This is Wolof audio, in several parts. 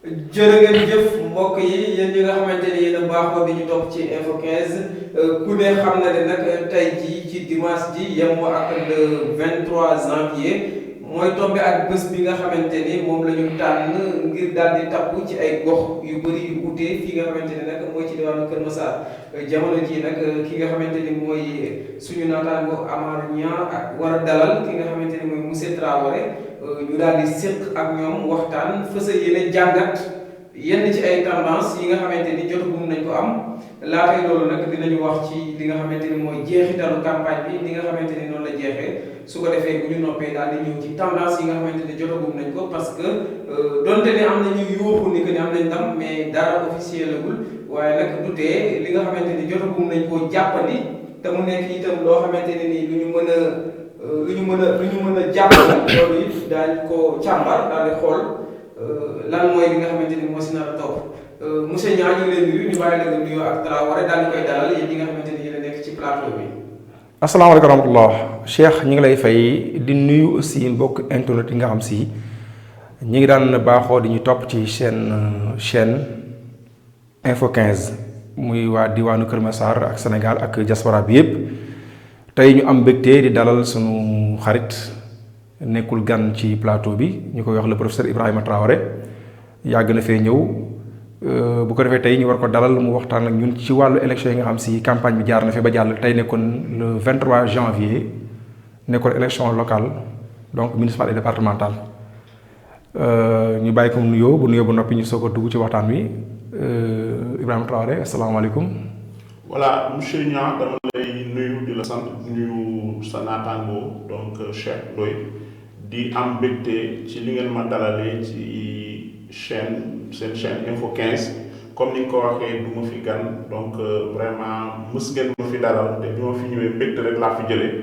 jërë ngeen jëf mbokk yi yéen ñi nga xamante ni yéen a baaxoo di ñu topp ci info 15 ku ne xam na ne nag tey jii ci dimanche ji yemoo ak le 23 janvier mooy tombé ak bés bi nga xamante ni moom la ñu tànn ngir daal di tabb ci ay gox yu bëri yu utee fii nga xamante ni nag mooy ci diwaanu Kër Massar jamono ji nag ki nga xamante ni mooy suñu naataango Amar Niang ak war a dalal ki nga xamante ni mooy monsieur Traoré. ñu daal di séq ak ñoom waxtaan fësal yéene jàngat yenn ci ay tendance yi nga xamante ni jotagum nañ ko am laatay loolu nag dinañu wax ci li nga xamante ni mooy jeexitalu campagne bi li nga xamante ni noonu la jeexee su ko defee bu ñu noppee daal di ñëw ci tendance yi nga xamante ni jotagum nañ ko parce que donte ne am na ñu yuuxu ni que ni am nañ ndam mais dara officiel lagul waaye nag du tee li nga xamante ni jotagum nañ koo jàppandi te mu nekk itam loo xamante ne nii lu ñu mën a jàpp loolu it daañu ko càmbar daal di xool lan mooy li nga xamante ni moo si nar a topp monsieur Niang ñu ngi leen nuyu ñu bàyyi la nga nuyoo ak Traoré daal di koy dalal yéen ñi nga xamante ni yéen a nekk ci plateau bi. asalaamaaleykum wa rahmatullah Cheikh ñu ngi lay fay di nuyu aussi mbokk internet yi nga xam si ñi ngi daan baaxoo di ñu topp ci chaîne info 15 muy waa diwaanu Kër Massar ak Sénégal ak diaspora bi yëpp. tey ñu am mbégte di dalal sunu xarit nekkul gan ci plateau bi ñu koy wax le professeur Ibrahima Traoré yàgg na fee ñëw bu ko defee tey ñu war ko dalal mu waxtaan ak ñun ci wàllu élection yi nga xam si campagne bi jaar na fi ba jàll tey nekkoon le 23 janvier nekkoon élection locale donc municipale et départementale ñu bàyyi ko mu nuyoo bu noppi ñu soog a dugg ci waxtaan wi Ibrahima Traoré asalaamaaleykum. voilà monsieur Niang dama lay nuyu di la sant nuyu sa naataango donc Cheikh Ndoye di am mbégte ci li ngeen ma dalalee ci seen chaîne info 15 comme ni nga ko waxee du ma fi gan donc vraiment mës ngeen ma fi dalal te bi ma fi ñëwee mbégte rek laa fi jëlee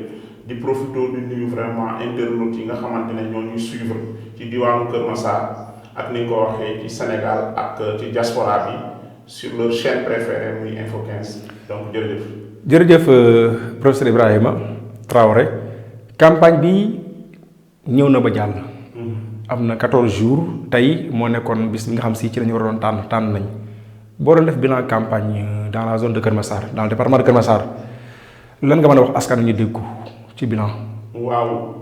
di profité di nuyu vraiment internautes yi nga xamante ne ñoo ñuy suivre ci diwaanu Kër Massar ak ni nga ko waxee ci Sénégal ak ci diaspora bi sur leur chaîne préférée muy info 15 donc jërëjëf. jërëjëf professeur Ibrahima Traoré campagne bi ñëw na ba jàll. am na 14 jours tey moo nekkoon bis bi nga xam si ci la ñu war a doon tànn nañ boo doon def bilan campagne dans la zone de Kër Massar dans le département de Kër Massar lan nga mën a wax askan ñu dégg ko ci bilan. waaw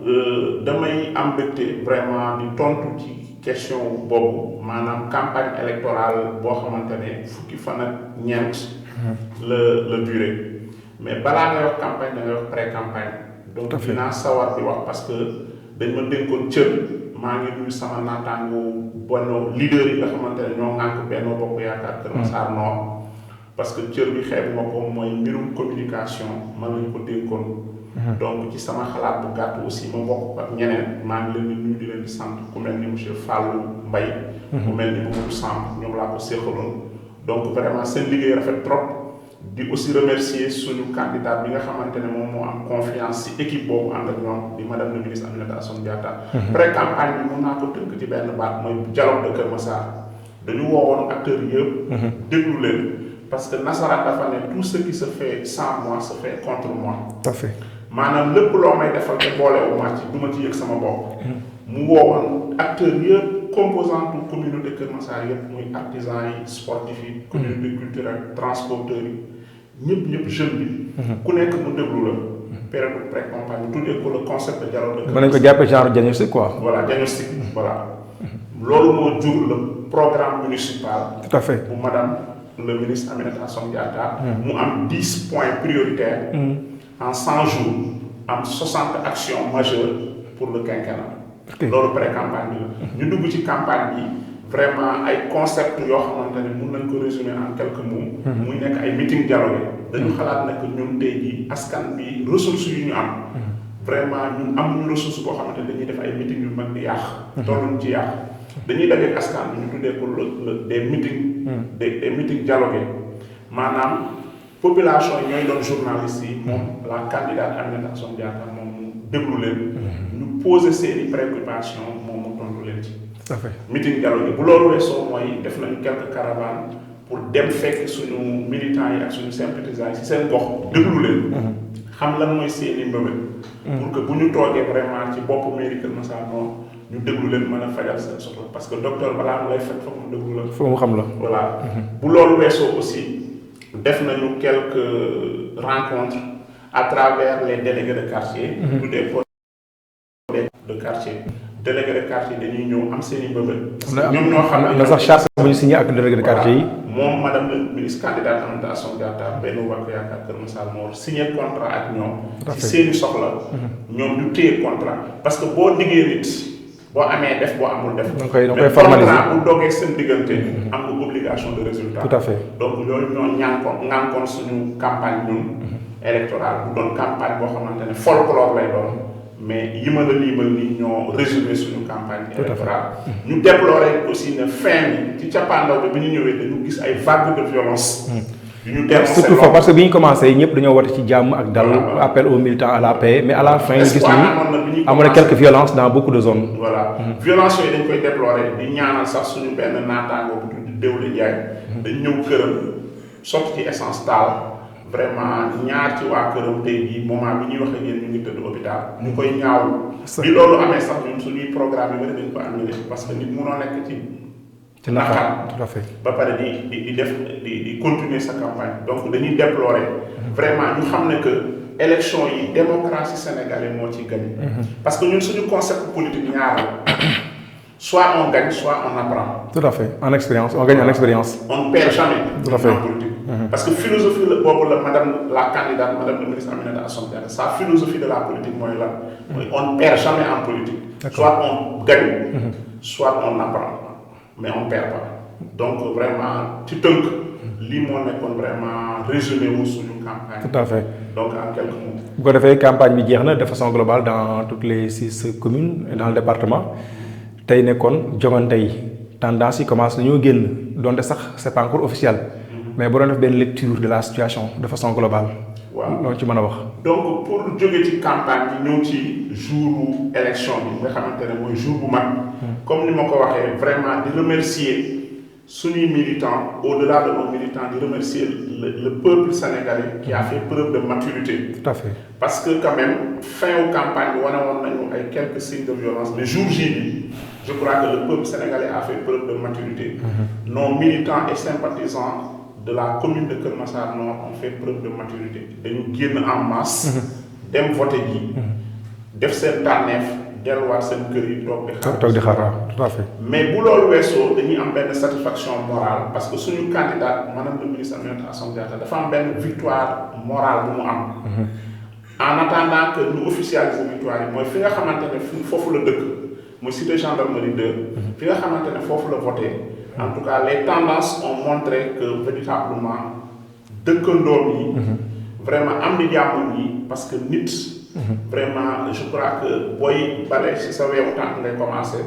damay am mbégte vraiment di tontu ci question boobu maanaam campagne électorale boo xamante ne fukki fan ak ñeent. la durée mais balaa ngay wax campagne da ngay wax pré campagne. donc dinaa sawar di wax parce que dañ ma dénkoon cër maa ngi nuyu sama naataango bonno leader yi nga xamante ne ñoo ŋànk Benno Bokk Yaakaar Kër Massar Nord parce que cër bi xeebu ma ko mooy mbirum communication man lañ ko dénkoon. donc ci sama xalaat bu gàtt aussi ma bokk ak ñeneen maa ngi leen di nuyu di leen di sant ku mel ni monsieur Fallou Mbaye ku mel ni Mamadou Samb ñoom laa ko séqaloon donc vraiment seen liggéey rafet trop di aussi remercier suñu candidat bi nga xamante ne moom moo am confiance ci équipe boobu ànd ak ñoom di madame le ministre Aminata Assome Diatta pré campagne bi mun naa ko tënk ci benn baat mooy dialogue de Kër Massar dañu woowoon acteurs yëpp déglu leen parce que nasaraan dafa ne tout ce qui se fait sans moi se fait contre moi. tout à fait. maanaam lépp loo may defal te boolewu ma ci du ma ci yëg sama bopp. mu woowoon acteurs yëpp composante communauté Kër Massar yëpp muy artisans yi sportifs yi. communauté culturelle transporteurs yi ñëpp jeune bi. ku nekk mu déglu la. période pré-campagne tuddee ko le concept de dialogue de Kër Massar. mën nañu ko jàppee genre diagnostic quoi. voilà diagnostic voilà. loolu moo jur le programme municipal. tout à fait bu madame le ministre Aminata Assome Diatta. mu am 10 points prioritaires. en 100 jours am 60 actions majeures pour le quinquennat. loolu pré-campagne bi la. ñu dugg ci campagne bi vraiment ay concepts yoo xamante ne mun nañ ko résumer en quelques mots. muy nekk ay meeting dialogué. dañu xalaat ne que ñun tey jii askan bi ressources yu ñu am. vraiment ñun amuñu ressource boo xamante ne dañuy def ay meeting yu mag di yàq. tolluñ ci yàq. dañuy dajeeg askan bi ñu tuddee ko des meetings. des meetings dialogués maanaam. population yi ñooy doon journaliste yi moom la candidate Aminata Assome Diatta moom mu déglu leen ñu poser seeni préoccupation moom mu tontu leen ci. tout à fait meeting dialogue bu loolu weesoo mooy def nañu quelques caravanes pour dem fekk suñu militants yi ak suñu sympathisants yi ci seen gox déglu leen. xam lan mooy seeni mbëbët. pour que bu ñu toogee vraiment ci boppu mairie Kër Massar Nord ñu déglu leen mën a fajal seen soxla parce que docteur balaa mu lay faj foog mu déglu la. foog mu xam la. voilà bu loolu weesoo aussi def nañu quelques rencontres à travers les délégués de quartier. tous des de quartier. délégués de quartier dañuy ñëw am seen i mbëbët. ñoom ñoo xam am na sax charte bu ñu signé ak délégué de quartier yi. moom madame le ministre candidate Aminata Assome Diatta Benno Bokk Yaakaar Kër Massar moo signé contrat ak ñoom. ci seeni soxla. ñoom ñu téye contrat parce que boo diggee nit boo amee def boo amul def. da koy formaliser mais contrat bu dogee seen diggante. am nga obligation de résultat. tout à fait donc loolu ñoo ñànkoon suñu campagne ñun. électorale bu doon campagne boo xamante ne folklore lay doon. mais yi ma la liimal ni ñoo résumé suñu campagne électorale ñu déploré aussi ne fin bi ci cappaandaw bi ñu ñëwee dañu gis ay vagues de violence yu ñu dénoncé surtout foofu parce que bi ñu commencé ñëpp dañoo wote ci jàmm ak dal appel aux militants à la paix mais à la fin ñu gis ni amoon na quelques violences dans beaucoup de zones voilà violence yooyu dañ koy déploré di ñaanal sax suñu benn naataango bu tudd Déwle Ndiaye dañ ñëw këram sotti ci essence taal vraiment ñaar ci waa këram tey jii moment bi ñuy wax ak yéen ñu ngi tëdd hôpital ñu koy ñaawlu bi loolu amee sax ñun suñuy programme yi bari dañ ko annulé parce que nit mënoo nekk ci naqar tout à fait ba pare di def di continuer sa campagne donc dañuy déplorer vraiment ñu xam ne que élection yi démocratie sénégalaise moo ci gagné parce que ñun suñu concept politique ñaar la soit on gagne soit on apprend tout à fait en expérience on gagne en expérience on ne perd jamais tout à fait en politique parce que philosophie boobu la madame la candidate madame le ministre Aminata Assome Diatta sa philosophie de la politique mooy lan mooy on ne perd jamais en politique soit on gagne soit on apprend mais on perd pas donc vraiment ci tënk lii moo nekkoon vraiment résumé wu suñu campagne tout à fait donc en quelques mots bu ko defee campagne bi jeex na de façon globale dans toutes les 6 communes et dans le département tey nekkoon jogante yi tendance yi commencé nañoo génn donte sax c'est pas encore officiel mais bu doon def benn lecture de la situation de façon globale. waaw loolu ci mën a wax. donc pour jóge ci campagne bi ñëw ci jouru élection bi nga xamante ne mooy jour bu mag. comme ni ma ko waxee vraiment di remercier suñuy militants au-delà de nos militants di remercier le peuple sénégalais qui a fait preuve de maturité. tout à fait parce que quand même fin wu campagne bi wane woon nañu ay quelques signes de violence mais jour J bi je crois que le peuple sénégalais a fait preuve de maturité. nos militants et sympathisants de la commune de Kër Massar Nord ont fait preuve de maturité dañu génn en masse. dem voter ji. def seen tànneef delluwaat seen kër yi toog di xaar. tout à fait. mais bu loolu weesoo dañuy am benn satisfaction morale parce que suñu candidate madame le ministre Aminata Assome Diatta dafa am benn victoire morale bu mu am. en attendant que ñu officialiser victoire yi mooy fi nga xamante ne foofu la dëkk muy cité gendarmerie 2. fi nga xamante ne foofu la voté. en tout cas les tendances ont montré que véritablement dëkkandoom yi. vraiment am di jàmm yi parce que nit. vraiment je crois que booy bale si sa weewu tànk ngay commencé.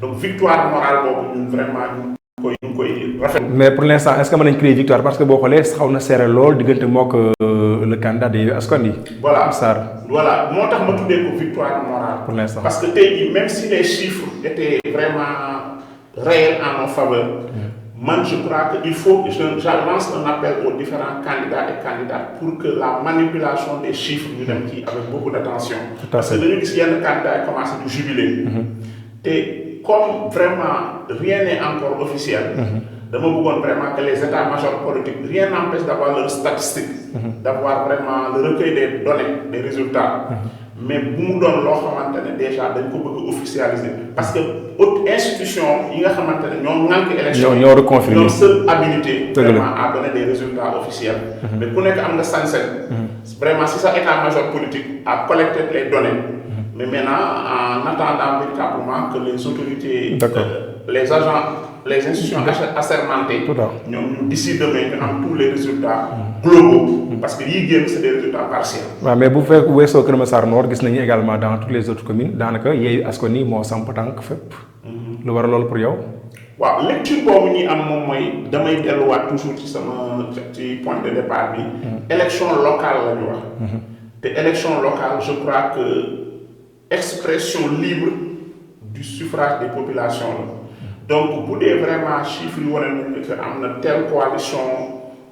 donc victoire morale boobu ñun vraiment ñu ngi koy rafet. mais pour l'instant est-ce que mën nañ créer victoire parce que boo xoolee xaw na serré lool diggante mook le candidat de Askan Wi. voilà Sarr. voilà moo tax ma tuddee ko victoire morale. pour l'instant parce que tey jii même si les chiffres étaient vraiment réels en nos faveurs. man je crois que il faut que je lance un appel aux différents candidats et candidates pour que la manipulation des chiffres ñu dem ci avec beaucoup d'attention. parce que dañu gis yenn candidats yi commencé du jubiler. te comme vraiment rien n'est encore officiel. dama bëggoon vraiment que les états-majors politiques rien n'empêche d'avoir leurs statistiques. d'avoir vraiment le recueil des données des résultats. mais bu mu doon loo xamante ne déjà dañ ko bëgg officialiser parce que autre institution yi nga xamante ne ñoo ŋànk élection ñoo reconfirmer ñoo seule habilité vraiment à donner des résultats officiels mais ku nekk am nga sañ-sañ vraiment si sa état-major politique à collecter les données mais maintenant en attendant véritablement que les autorités les agents les institutions assermentées ñoom ñu d'ici demain ñu am tous les résultats globaux parce que yii génn c'est des résultats partiels. waaw mais bu fekk weesoo Kër Massar Nord gis nañu également dans toutes les autres communes daanaka Yewwi Askan Wi moo samp tànk fépp. lu war a loolu pour yow. waaw lecture boobu ñuy am moom mooy damay delluwaat toujours ci sama ci point de départ bi. élection locale la ñu wax. te élection locale je crois que expression libre du suffrage des populations la. donc bu dee vraiment chiffres yi wane nañu que am na telle coalition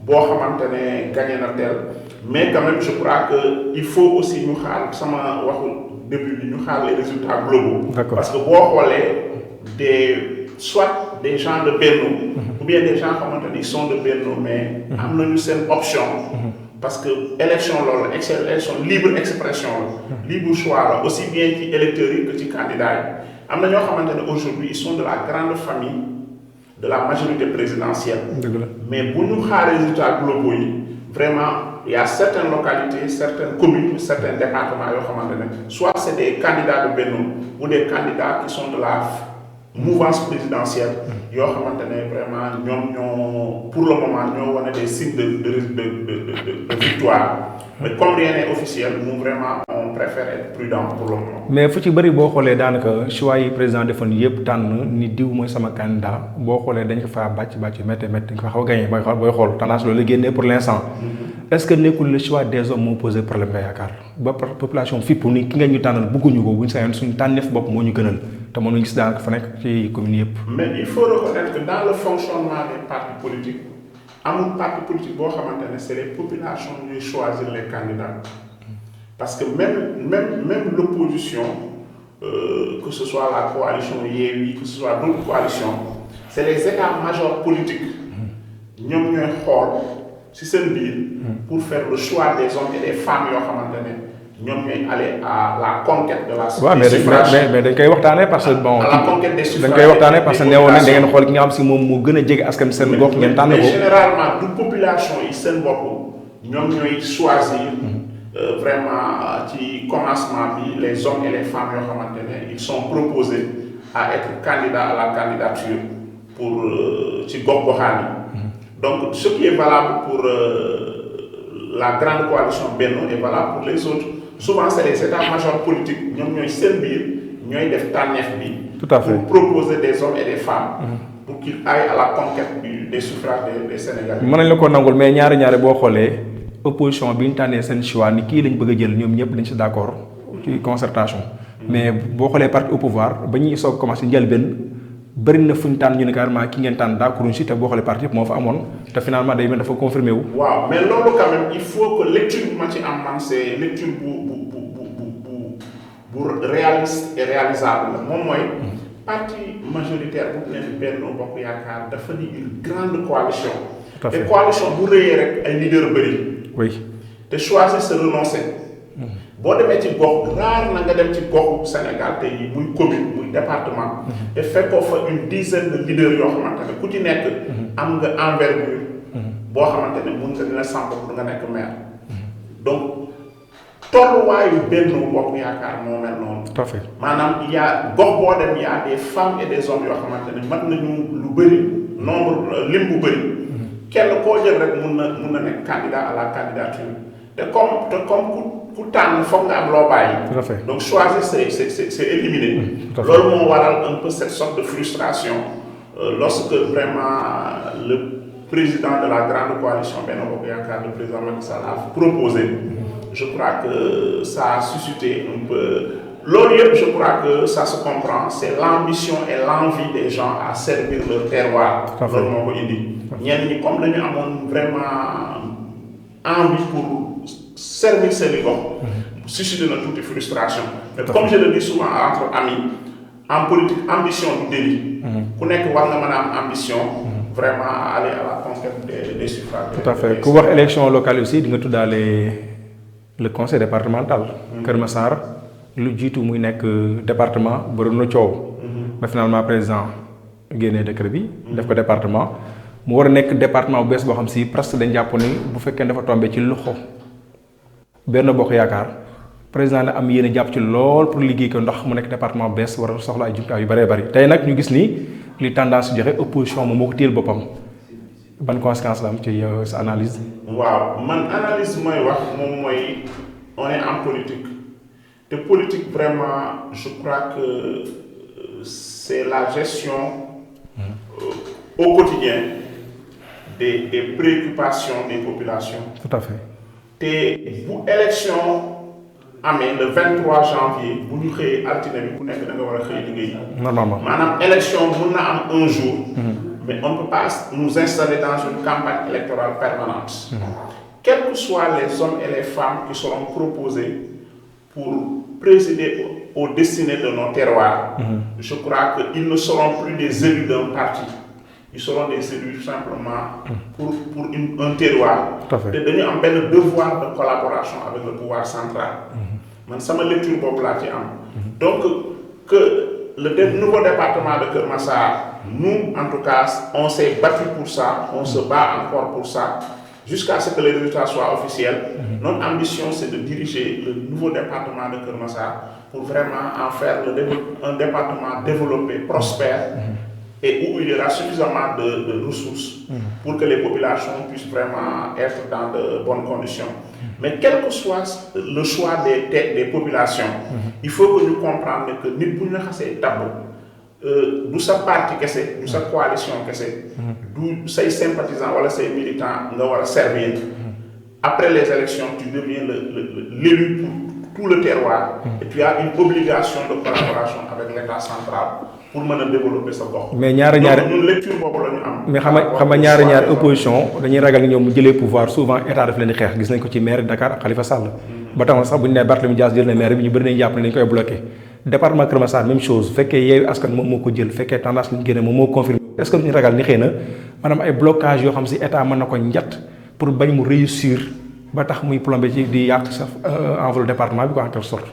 boo xamante ne gagné na telle mais quand même je crois que il faut aussi ñu xaar sama waxu début bi ñu xaar les résultats globaux. D'accord. Parce que boo xoolee soit des gens de Benno ou bien des gens xamante ni sont de Benno mais am nañu seen option. Parce que élection loolu élection libre expression la libre choix la aussi bien ci électeurs yi que ci candidats yi am na ñoo xamante ne aujourd'hui ils sont de la grande famille de la majorité présidentielle. Mais bu ñu xaar résultats globaux yi vraiment il y a certaines localités certaines communes certains départements yoo xamante ne soit c'est des candidats de Benno ou des candidats qui sont de la mouvance présidentielle yoo xamante ne vraiment ñoom ñoo pour le moment ñoo wane des signes de victoire mais comme rien n'est officiel nous vraiment on préfère être prudent pour le moment. mais fu ci bëri boo xoolee daanaka choix yi président defoon yëpp tànn ni diw mooy sama candidat boo xoolee dañ ko faa bàcc métti dañ ko xaw a gagné booy xool tendance loolu la génnee pour l'instant. est-ce que nekkul le choix des hommes moo posé problème nga yaakaar ba population fippu ni ki nga ñu tànnal bëgguñu ko buñ sañoon suñu tànneef bopp moo ñu gënal te mënuñu gis daanaka fa nekk ci commune yëpp. mais il faut reconnaître que dans le fonctionnement des partis politiques amul parti politique boo xamante ne c'est les populations ñuy choisir les candidats parce que même l'opposition que ce soit la coalition Yewwi que ce soit d'autres coalitions c'est les états-majors politiques ñoom ñooy xool ci seen biir pour faire le choix des hommes et des femmes yoo xamante ne ñoom ñooy aller à la conquête de la. waaw mais dañ koy waxtaanee parce que bon. à la conquête des suffrages dañ koy waxtaanee parce que neewoon nañ da ngeen xool ki nga xam si moom moo gën a jege askan seen gox ngeen tànn ko. mais généralement du population yi seen bopp ñoom ñooy choisir vraiment ci commencement bi les hommes et les femmes yoo xamante ne ils sont proposés à être candidats à la candidature pour ci gox-goxaan yi. Donc, ce qui est valable pour la grande coalition Benno est valable pour les autres. Souvent, c'est les états-majors politiques, ñoom ñooy seen biir ñooy def tànneef bi. Tout à fait. Pour proposer des hommes et des femmes. Pour qu'ils aillent à la conquête des suffrages des Sénégalais. mën nañ la ko nangul mais ñaari boo xoolee opposition bi ñu tànnee seen choix ni kii lañ bëgg a jël ñoom ñëpp dañ si d'accord ci concertation. mais boo xoolee parti au pouvoir ba ñuy soog commencé njëlbeen. bëri na fu ñu tànn ñu ne carrément ki ngeen tànn d'accord si te boo xoolee parti yëpp moo fa amoon te finalement day mel dafa confirmé wu. waaw mais loolu quand même il faut que lecture bi ma ci am man c'est lecture bu réaliste et réalisable la moom mooy. parti majoritaire bu leen Benno Bokk Yaakaar dafa di une grande coalition. tout à fait te coalition bu rëyee rek ay leaders bëri. oui te choisir se renoncer. boo demee ci gox raar na nga dem ci goxu Sénégal te yi muy commune muy département. te fekkoo fa une dizaine de leaders yoo xamante ne ku ci nekk. am nga envergure. boo xamante ne mun nga dina samp pour nga nekk maire. donc tolluwaayu Benno Bokk Yaakaar moo mel noonu. tout à fait maanaam il y a gox boo dem il y a des femmes et des hommes yoo xamante ne mat nañu lu bëri nombre lim bu bëri. kenn koo jël rek mun na nekk candidat à la candidature te comme ku tànn foog nga am loo bàyyi. tout à fait donc choisir c'est éliminé. loolu moo waral un peu cette sorte de frustration lorsque vraiment le président de la grande coalition Benno Bokk Yaakaar le président Macky Sall a proposé. je crois que ça a suscité un peu loolu yëpp je crois que ça se comprend c'est l'ambition et l'envie des gens à servir leur terroir. loolu moo ko indi. ñenn ñi comme dañu amoon vraiment envie pour servir seen i gox. suscité na tuuti frustration. mais comme je le dis souvent entre amis en politique ambition du délit. ku nekk war nga mën a am ambition. vraiment aller à la conquête des suffrages. tout à fait ku wax élection locale aussi di nga tuddaale le conseil départemental. Kër Massar lu jiitu muy nekk département bëri na coow. ba finalement président génnee décret bi. def ko département. mu war a nekk département bu bees boo xam si presque dañ jàpp ni bu fekkee dafa tombé ci loxo Benno Bokk Yaakaar président la am yéen jàpp ci lool pour liggéey ko ndax mu nekk département bu bees war a soxla ay jumtuwaay yu bëree bëri tey nag ñu gis ni li tendance joxe opposition moom moo ko téel boppam ban conséquence la am ci sa analyse. waaw man analyse mooy wax moom mooy on est en politique te politique vraiment je crois que c'est la gestion au quotidien des préoccupations des populations. tout à fait. te bu élection amee le 23 janvier bu ñu xëyee altine bi ku nekk da nga war a xëy liggéey. normalement maanaam élection mun na am un jour. mais on ne peut pas nous installer dans une campagne électorale permanente. quels que soient les hommes et les femmes qui seront proposés pour présider aux destinées de nos terroirs, je crois qu'ils ne seront plus des élus d'un parti. Ils seront des élus simplement pour un terroir. Et nous avons un devoir de collaboration avec le pouvoir central. C'est ma lecture populaire. Donc, que le nouveau département de Keur Massar, nous, en tout cas, on s'est battu pour ça, on se bat encore pour ça, jusqu'à ce que les résultats soient officiels. Notre ambition, c'est de diriger le nouveau département de Keur Massar pour vraiment en faire un département développé, prospère, et où il y aura suffisamment de ressources pour que les populations puissent vraiment être dans de bonnes conditions. Mais quel que soit le choix des populations, il faut que nous comprenions que nous ne pouvons pas d'où sa parti, d'où sa coalition, d'où ses sympathisants ou ses militants nous servir. Après les élections, tu deviens l'élu pour tout le terroir et tu as une obligation de collaboration avec l'État central pour développer sa gox. Mais ñaari lecture boobu la ñu am. mais xam nga ñaari opposition dañuy ragal ni ñoom mu jëlee pouvoir souvent état daf leen di xeex gis nañ ko ci maire Dakar ak Khalifa Sall. ba tax na sax bu ñu nee Barthélémy Dias jël na maire bi ñu bëri nañu jàpp ne dañu koy bloqué. département Keur Massar même chose bu fekkee Yewwi Askan moom moo ko jël bu fekkee tendance lañu génne moom moo confirmé. est-ce que ñu ragal ni xëy na maanaam ay blocage yoo xam si état mën na ko njatt pour bañ mu réussir ba tax muy plombé ci di yàq sa enveloppe département bi quoi en quelque sorte.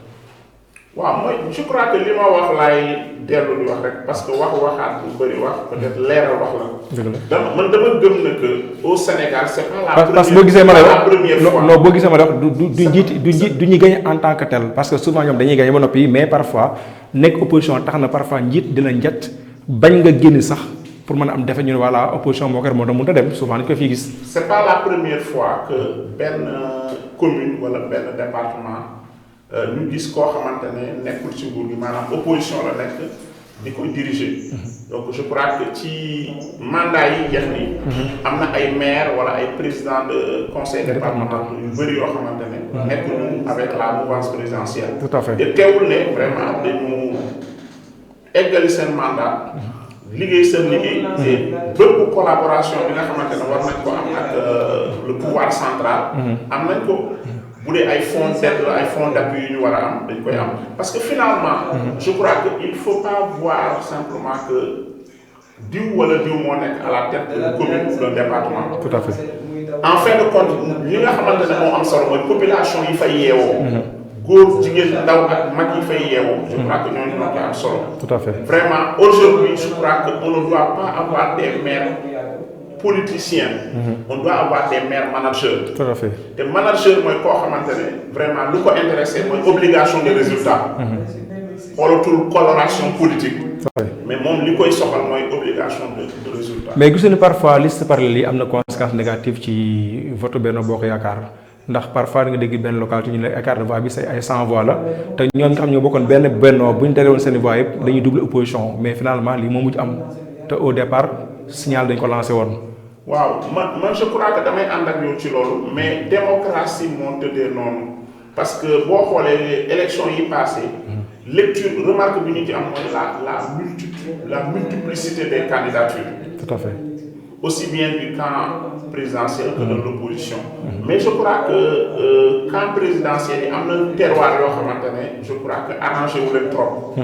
waaw mooy je crois que li ma wax laay dellu di wax rek parce que waxaat bu bëri wax peut-être leeral wax la. dama gëm na que au Sénégal c'est pas la parce que boo gisee ma lay wax non boo gisee ma lay wax du ñuy gagné en tant que tel parce que souvent ñoom dañuy gagné ba noppi mais parfois nekk opposition tax na parfois njiit dina njat bañ nga génn sax pour mën a am defe ñu ne voilà opposition moo ko moo tax mënut a dem souvent dañu ko fii gis. c'est pas la première fois que benn commune wala benn département. ñu gis koo xamante ne nekkul ci nguur gi maanaam opposition la nekk di koy diriger. donc je crois que ci mandat yi jeex ni am na ay maire wala ay président de conseil départemental yu bëri yoo xamante ne nekkuñu avec la mouvance présidentielle. tout à fait te teewul ne vraiment dañu eggali seen mandat liggéey seen liggéey te bépp collaboration bi nga xamante ne war nañ ko am ak le pouvoir central am nañ ko. bu dee ay fonds d'aide la ay fonds d'appui yu ñu war a am dañ koy am parce que finalement je crois que il faut pas voir simplement que diw wala diw moo nekk à la tête d'une commune ou d'un département. tout à fait. en fin de compte li nga xamante ne moo am solo mooy population yi fay yeewoo. góor jigéen ndaw ak mag yi fay yeewoo. je crois que ñooñu ñoo koy am solo. tout à fait. vraiment aujourd'hui je crois que on ne doit pas avoir des maires politiciens. On doit avoir des maires managers. Tout à fait. Des managers, moi, vraiment, ce qui intéresse, c'est l'obligation de résultats. Pour coloration politique. Mais mon li koy soxal moy obligation de résultat. Mais gis nañu parfois liste parallèle yi am na conséquence négative ci vote Benno Bokk Yaakaar ndax parfois nga dégg benn localité ñu ne écart de voix bi say ay 100 voix la te ñoom nga xam ñoo bokkoon benn Benno bu ñu tere woon seen voix yëpp dañuy double opposition mais finalement lii moo mujj am te au départ signal dañ ko lancé woon. waaw man je crois que damay ànd ak yow ci loolu mais démocratie moo tëddee noonu parce que boo xoolee élection yi passé lecture remarque bi ñu ci am mooy la multiplicité des candidatures. Tout à fait. Aussi bien du camp présidentiel que de l'opposition. Mais je crois que camp présidentiel yi am na terroir yoo xamante ne je crois que arrangé wu leen trop.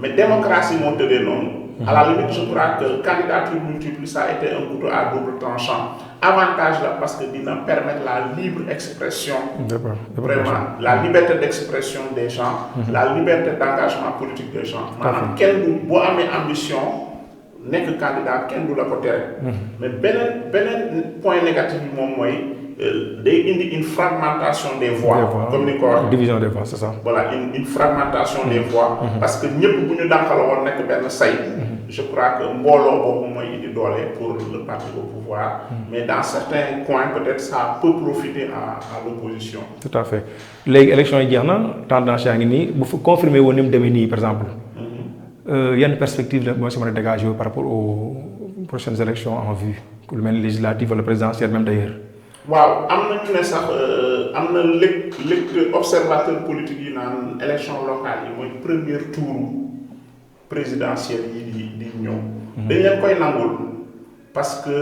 Mais démocratie moo tëddee noonu. À la limite, je crois que candidature multiple, ça a été un couteau à double tranchant. Avantage là parce que ça permet la libre expression, vraiment, la liberté d'expression des gens, la liberté d'engagement politique des gens. Quel ambition n'est que candidat, quel doit la côté. Mais ben point négatif du moment, une fragmentation des voix. Comme les corps. Division des voix, c'est ça. Voilà, une fragmentation des voix. Parce que nous ne pouvons pas je crois que Mbolo est pour le parti au pouvoir, mais dans certains coins, peut-être ça peut profiter à l'opposition. Tout à fait. Les élections, il y a une tendance à confirmer au niveau de par exemple. Il y a une perspective de dégager par rapport aux prochaines élections en vue, même législatives ou le présidentiel même d'ailleurs. Waaw am na lecteur observateur politique yi naan élection locale yi mooy premier tour présidentiel yi di ñëw dañ leen koy nangul parce que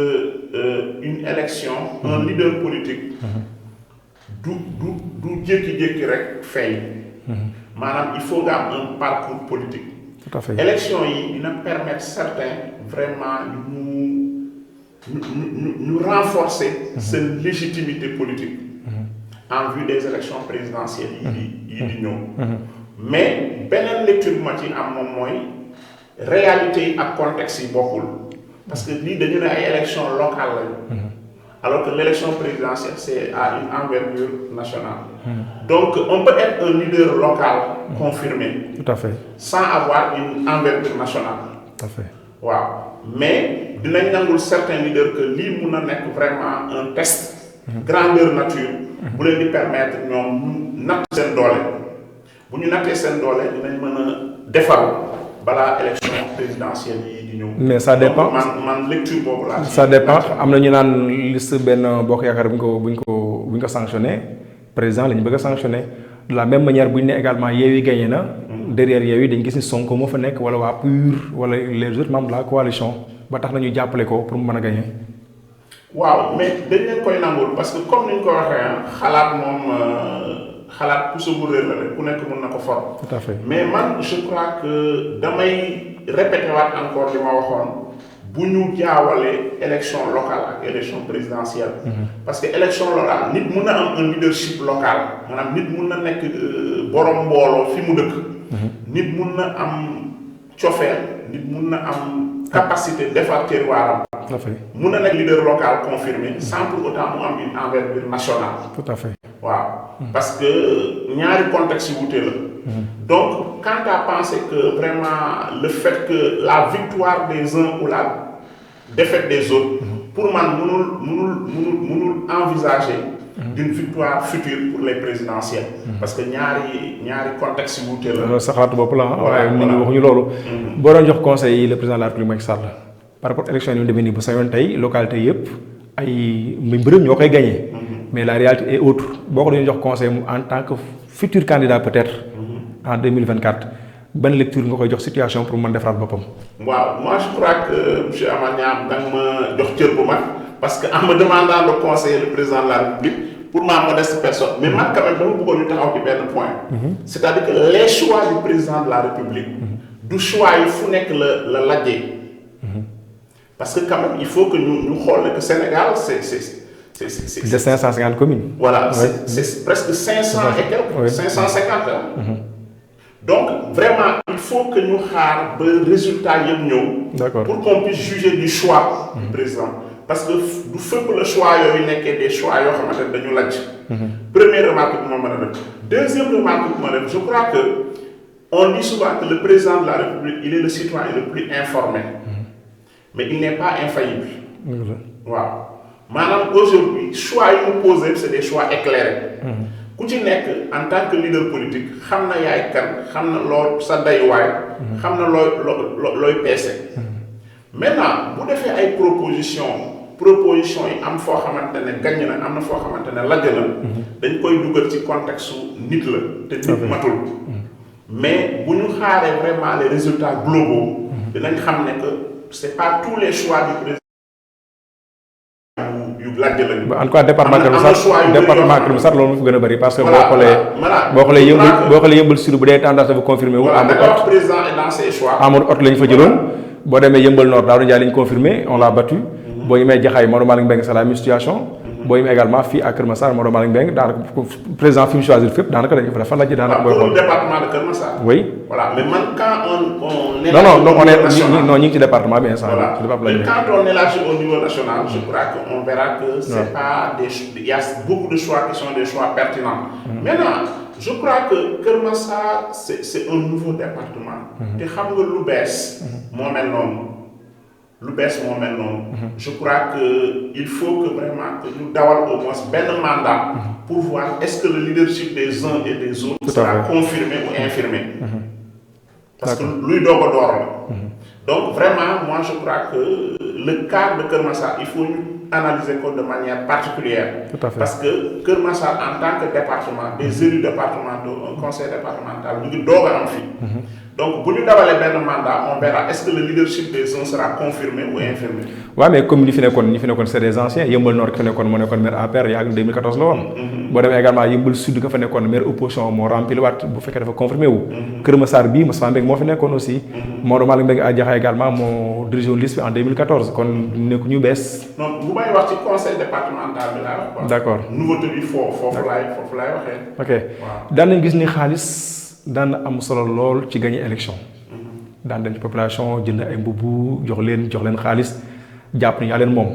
une élection un leader politique du jékki-jékki rek feeñ maanaam il faut nga am un parcours politique. Tout à fait. Élection yi dina permettre certains vraiment ñu renforcer seen légitimité politique en vue des élections présidentielles yi di ñëw. Mais beneen lecture bu ma ci am moom mooy réalité yi ak contexte yi bokkul parce que lii dañu ne ay élections locales lañu. Alors que l'élection présidentielle c'est à une envergure nationale. Donc on peut être un leader local confirmé. Tout à fait. Sans avoir une envergure nationale. Tout à fait. Waaw mais dinañ nangul certains leaders que lii mun na nekk vraiment un test. Grandeur nature. bu leen di permettre ñoom ñu natt seen doole. bu ñu nattee seen doole dinañ mën a defaru balaa élection présidentielle yi di ñëw. Mais ça dépend man lecture boobu laa. Ça dépend am na ñu naan liste benn bokk yaakaar bu ñu ko sanctionné président la ñu bëgg a sanctionné de la même manière bu ñu ne également Yewwi gagné na. derrière Yewwi dañu gis ni Sonko moo fa nekk wala waa PUR wala les autres membres de la coalition ba tax nañu jàppale ko pour mu mën a gagné. waaw mais dañ leen koy nangul parce que comme ni ñu ko waxee xalaat moom xalaat puso bu réer la rek ku nekk mën na ko for. Tout à fait. Mais man je crois que damay répété waat encore li ma waxoon bu ñu jaawalee élection locale ak élection présidentielle. Parce que élection locale nit mun na am un leadership local maanaam nit mun na nekk borom mbooloo fi mu dëkk. nit mun na am cofeel nit mun na am capacité defar terroiram. Tout à fait. mun na nekk leader local confirmé sans pour autant mu am une envergure nationale. Tout à fait. waaw parce que ñaari contexte yi wute la. Donc quant à penser que vraiment le fait que la victoire des uns ou la défaite des autres. pour man mënul envisager. d'une victoire future pour les présidentielles. parce que ñaari contexte yi wute la. loolu sa xalaatu bopp la waaye nit ñi waxuñu loolu. boo doon jox conseil le président de la République Macky Sall par rapport élection yi ñu demee nii bu sañoon tey localité yëpp ay mbërëm ñoo koy gagné. mais la réalité est autre boo ko doon jox conseil en tant que futur candidat peut-être. en 2024 ban lecture nga koy jox situation pour mën defaraat boppam. waaw moi je crois que monsieur Amath Niang da nga ma jox cër bu mag parce que en me demandant de conseiller le président de la République pour ma modeste personne mais man quand même dama bëggoon ñu taxaw ci benn point. c'est-à-dire que les choix du président de la République. du choix yi fu nekk la lajjee. parce que quand même il faut que ñu xool que Sénégal c'est de 550 communes. Voilà, ouais. c'est presque 500 et quelques, oui. 550. Donc, vraiment, il faut que nous ayons le résultat pour qu'on puisse juger du choix du président. Parce que du fait que le choix, il y a des choix qui sont là. Première remarque que je deuxième remarque que je crois que on dit souvent que le président de la République, il est le citoyen le plus informé. Mais il n'est pas infaillible. Wow. Maintenant, aujourd'hui, choix yi mu posé c'est des choix éclairés. ku ci nekk en tant que leader politique xam na yaay kan xam na loo sa daywaay. xam na looy peese. maintenant bu defee ay proposition yi am foo xamante ne gañ na am na foo xamante ne lajj na. dañ koy dugal ci contexte nit la. te nit matul. mais bu ñu xaaree vraiment les résultats globaux. dinañ xam ne que c'est pas tous les choix du président. en tout cas département Kër Massar loolu moo fi gën a bëri parce que boo xoolee yëmbal sur bu dee tendance dafa confirmé wu. Amadou Hott la ñu fa jëloon boo demee yëmbal nord Daouda Ndiaye la ñu confirmé on l'a battu. boo ñemee Jaxaay Maodo Malick Mbengue c'est la même situation. boo ñemee également fii à Kër Massar Maodo Malick Mbengue daanaka président fi mu choisir fépp daanaka dañu ko fa laaj daanaka. pour le département de Kër Massar. oui. voilà mais man quand on est. non ñu ngi ci département bi instant. Voilà. Mais quand on élargit au niveau national, je crois qu'on verra que c'est pas il y a beaucoup de choix qui sont des choix pertinents. Maintenant, je crois que Kër Massar c'est un nouveau département. te xam nga lu bees. moo mel noonu. je crois que il faut que vraiment que ñu dawal au moins benn mandat. pour voir est-ce que le leadership des uns et des autres sera confirmé ou infirmé. parce que luy doog a door la. Donc vraiment, moi je crois que le cas de Kër Massar, il faut analyser de manière particulière. Tout à fait. Parce que Kër Massar, en tant que département, des élus départementaux, un conseil départemental, nous devons en faire. donc bu ñu dawalee benn mandat on verra est-ce que le leadership des uns sera confirmé ou infirmé. waaw mais comme ñi fi nekkoon c'est des anciens Yeumbeul Nord ki fa nekkoon moo nekkoon maire APR yaa ngi 2014 la woon. boo demee également Yeumbeul Sud ka fa nekkoon maire opposition moo rempli waat bu fekkee dafa confirmé wu. Kër Massar bii Moustapha Mbengue moo fi nekkoon aussi. Maodo Malick Mbengue Adiakha également moo dirigé woon liste bi en 2014 kon nekk ñu bees. non bu may wax ci conseil départemental bi laa wax quoi. d'accord nouveauté bi foofu laay waxee. ok waaw daan nañ gis ni xaalis daan na am solo lool ci gagner élection. daan dem ci population jënd ay mbubb jox leen xaalis jàpp ni yaa leen moom.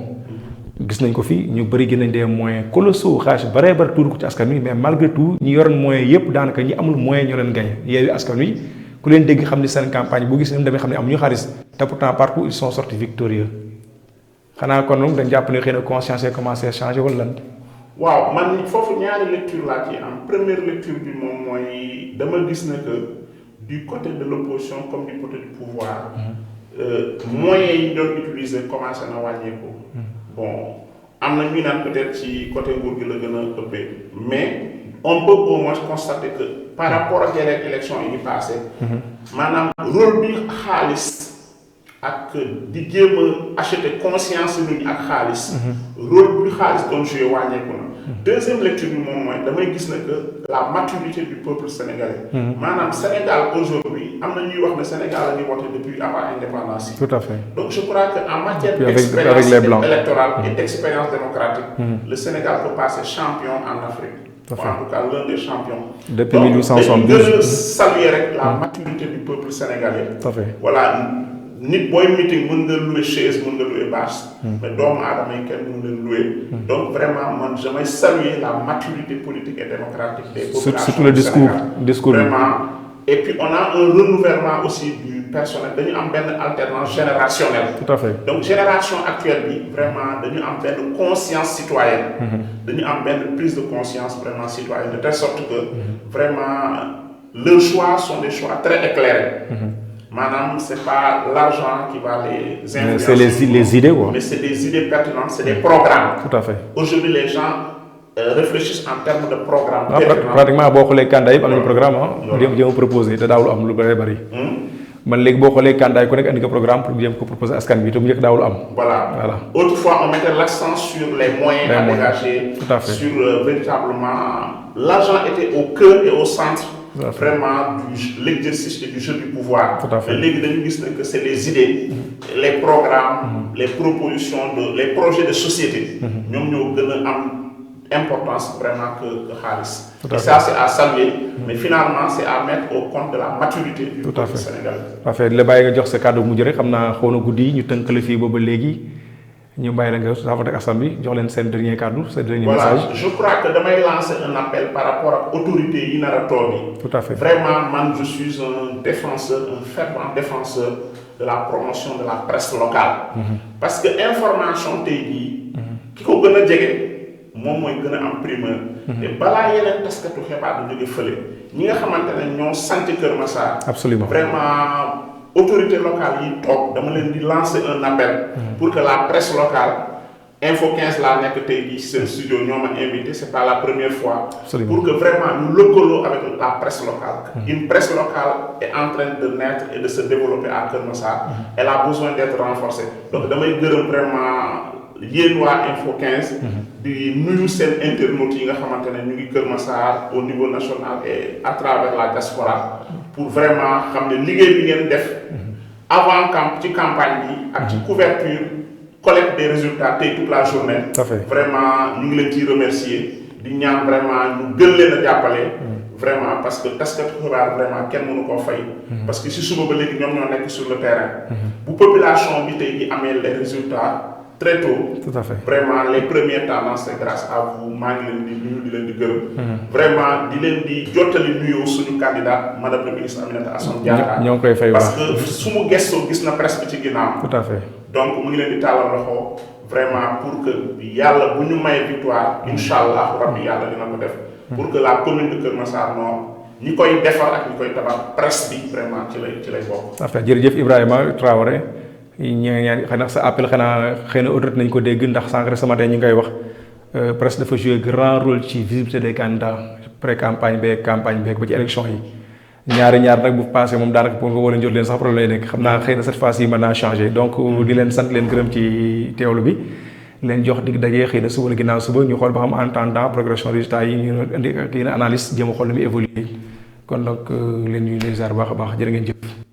gis nañ ko fi ñu bëri gën nañ des moyens colossaux xaalis bare tuur ko ci askan wi mais malgré tout ñi yoroon moyens yëpp daanaka ñi amul moyen ñoo leen gagné Yewwi Askan Wi ku leen dégg xam ni seen campagne boo gis ni mu demee xam ne amuñu xaalis te pourtant partout ils sont sortis victorieux xanaa kon moom dañ jàpp ne xëy na conscience yi commencé à changer wala lan. waaw man foofu ñaari lecture laa ci am première lecture bi moom mooy dama gis ne que du côté de l'opposition comme du côté du pouvoir moyens yi ñu doon utiliser commencé na wàññeeku. bon am na ñu naan peut-être ci côté nguur gi la gën a ëppee mais on peut au moins constater que par rapport ak yeneen élections yi passé maanaam rôle bi xaalis ak di jéem a acheter conscience nit ñi ak xaalis rôle bi xaalis doon joué wàññeeku na deuxième lecture bi moom mooy damay gis ne que la maturité du peuple sénégalais maanaam Sénégal aujourd'hui am na ñuy wax ne Sénégal la ñuy voté depuis avant indépendance yi. Tout à fait. Donc je crois qu'en matière d'expérience électorale et d'expérience démocratique, le Sénégal peut passer champion en Afrique. En tout cas, l'un des champions. Depuis 1872. Donc, saluer la maturité du peuple sénégalais. Tout à fait. Voilà, nit boy meeting mën nga louer chaise mën nga louer bâche. mais doomu aadama yi kenn mën leen louer. donc vraiment man damay saluer la maturité politique et démocratique des populations. Surtout le discours. Vraiment. Et puis on a un renouvellement aussi du personnel dañu am benn alternance générationnelle. Tout à fait. Donc génération actuelle bi vraiment dañu am benn conscience citoyenne. dañu am benn prise de conscience vraiment citoyenne de telle sorte que vraiment leurs choix sont des choix très éclairés. Maanaam c'est pas l'argent qui va les influencer. C'est les idées quoi. Mais c'est des idées pertinentes, c'est des programmes. Tout à fait. Aujourd'hui les gens réfléchissent en termes de programme. Pratiquement boo xoolee candidat yëpp am nañu programme jéem a proposé te daawul am lu bëri. man léegi boo xoolee candidat yi ku nekk andi ko programme pour jéem ko proposer askan bi te bu njëkk daawul am. Voilà. Autrefois on mettait l'accent sur les moyens à dégager. Tout à fait. Sur véritablement l'argent était au cœur et au centre. Vraiment de l'exercice et du jeu du pouvoir. Tout à fait. Mais léegi dañu gis que c'est les idées, les programmes, les propositions les projets de société. ñoom ñoo gën a am importance vraiment que xaalis. Et ça c'est à saluer. Mais finalement c'est à mettre au compte de la maturité du peuple sénégalais. Tout à fait la bàyyi nga jox sa kàddu mujj rek xam naa xaw na guddi ñu tënkale fii booba léegi ñu bàyyi la nga saafara ak askan bi jox leen seen dernier kàddu seen dernier message. Voilà, je crois que damay lancer un appel par rapport ak autorités yi nar a toog yi. Tout à fait. Vraiment man je suis un défenseur, un fervent défenseur de la promotion de la presse locale. Parce que information tey jii. ki ko gën a jege. moom mooy gën a am primeur. te balaa yeneen taskatu xibaar du jóge fële ñi nga xamante ne ñoo sant Kër Massar. Absolument. Vraiment autorité locale yi toog dama leen di lancer un appel. pour que la presse locale Info 15 laa nekk tey jii seen studio ñoo ma invité c'est pas la première fois. Absolument. pour que vraiment ñu lëkkaloo avec la presse locale. Une presse locale est en train de naître et de se développer à Kër Massar. Elle a besoin d'être renforcée. donc damay gërëm vraiment. yéen waa Info 15. di nuyu seen internautes yi nga xamante ne ñu ngi Kër Massar au niveau national et à travers la diaspora pour vraiment xam ne liggéey bi ngeen def avant ci campagne bi ak ci couverture collecte des résultats tey toute la journée. Tout à fait. Vraiment ñu ngi leen ciy remercier di ñaan vraiment ñu gën leen a jàppale. Vraiment parce que taskatu xibaar vraiment kenn mënu koo fay. parce que si suba ba léegi ñoom ñoo nekk sur le terrain. bu population bi tey di amee les résultats. Très tôt. Tout à fait. Vraiment les premières tendances c'est grâce à vous maa ngi leen di nuyu di leen di gërëm. vraiment di leen di jottali nuyoo suñu candidat madame la ministre Aminata Assome Diatta. ñoo ngi koy fay parce que su mu gëstoo gis na presse bi ci ginnaaw. Tout à fait. donc mu ngi leen di tàllal loxo vraiment pour que yàlla bu ñu may victoire incha allah rabbi yàlla dina ko def. pour que la commune de Kër Massar Nord ñi koy defar ak ñi koy tabax presse bi vraiment ci lay bokk. Tout à fait jërëjëf Ibrahima Traoré. ñaan xanaa sa appel xëy na autorité nañu ko dégg ndax sànq rek ce matin ñu ngi koy wax presse dafa jouer grand rôle ci visibilité des candidats pré campagne beeg campagne beeg ba ci élection yi ñaari nag bu passé moom daanaka pour nga war a jot leen sax problème lay nekk xam naa xëy na cette fois-ci mën naa changé donc di leen sant leen gërëm ci teewlu bi leen jox dig dajee xëy na suba la ginnaaw suba ñu xool ba xam en attendant progression résultats yi ñu indi ak yenn analyse jéem a xool na mu évolué kon donc leen ñu leen ziar baax a baax jërë ngeen jëf